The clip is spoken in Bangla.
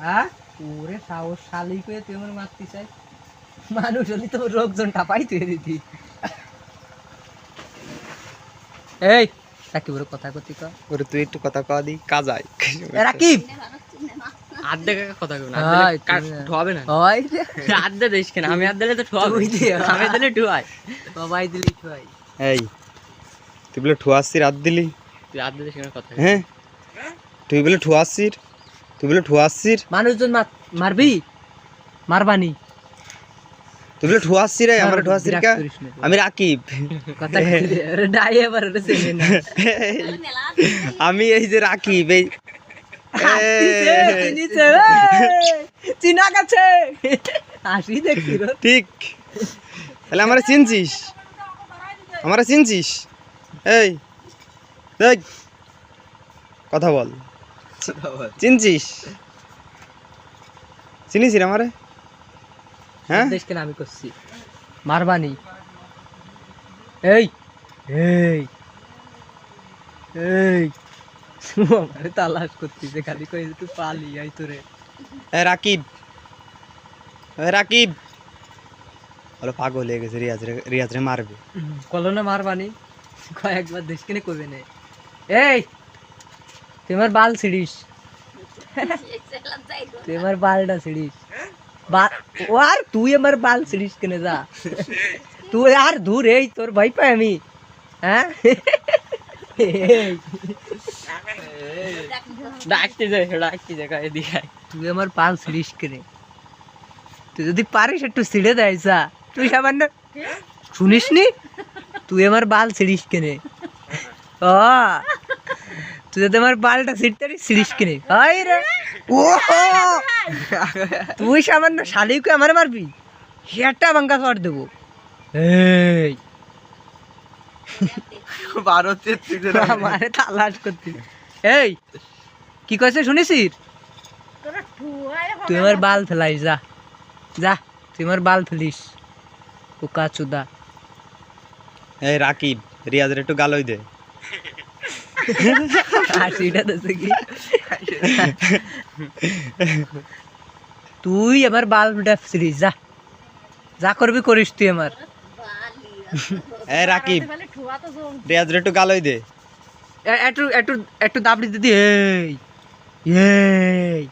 হ্যাঁ ওরে সাহস শালি কয়ে তুই আমার মারতে চাই মানুষ হলি তো লোকজন টাপাই তুই দিতি এই রাকিব ওর কথা কতি ক ওরে তুই একটু কথা কয়া দি কাজাই রাকিব আধে কথা কই না হয়, কাট তুমি না। ঠোয়াবে না হয় রে আধে দেশ কেন আমি আধে দিলে তো ঠোয়াবে তুই দে। আমি দিলে ঠোয়াই সবাই দিলি ভাই এই তুই বলে ঠুয়াচ্ছি রাত দিলি তুই আধে দেশ কেন কথা হ্যাঁ তুই বলে ঠুয়াচ্ছির তুই বলে ঠুয়াচ্ছির মানুষজন মারবি মারবানি তুই বলে ঠুয়াচ্ছি রে আমার ঠুয়াচ্ছির কা করিস না। আমি রাকিব কথা আরে ডাই এবার ওরে চেনে না আমি এই যে রাকিব এই হাসিছে, চিনিছে, এই, চিনা গেছে হাসি দেখছি রে ঠিক তাহলে আমারে চিনছিস আমারে চিনছিস এই দেখ কথা বল চিনছিস চিনিস রে আমারে হ্যাঁ দেশ কেন আমি করছি মারবানি এই এই এই আমারে তালাশ করতেছে খালি কই তুই পালি আই তোরে এ রাকিব রাকিব বলো পাগল হয়ে গেছে রিয়াজ রে মারবে কলনে মারবানি কয়েকবার দেশ কেনে করবে না এই তোমার বাল ছিড়িস তোমার বালটা ছিড়িস ও আর তুই আমার বাল ছিড়িস কেনে যা তুই আর দূর এই তোর ভাই পাই আমি হ্যাঁ এই, ডাকতে যায় গায়ে দিয়ে তুই আমার বাল ছিড়িস কেনে তুই যদি পারিস একটু ছিঁড়ে দেয় যা তুই সামান্য শুনিস নি তুই আমার বাল ছিড়িস কেনে ও তুই যদি আমার বালটা ছিঁড়তে পারিস ছিড়িস কেনে হাই রে ও তুই সামান্য শালিকে আমার মারবি সেটা ভাঙ্গা কর দেবো এই আমারে তালাশ করতি এই কি কইছে শুনিস তুই আমার বাল ফেলাই যা যা তুই আমার বাল ফেলিস পোকা চুদা এই রাকিব রিয়াজ রে একটু গালই দে হাসিটা দেছে কি তুই আমার বাল ফেলিস যা যা করবি করিস তুই আমার এই রাকিব রিয়াজ রে একটু গালই দে একটু একটু একটু দাবড়ি দিদি এই এই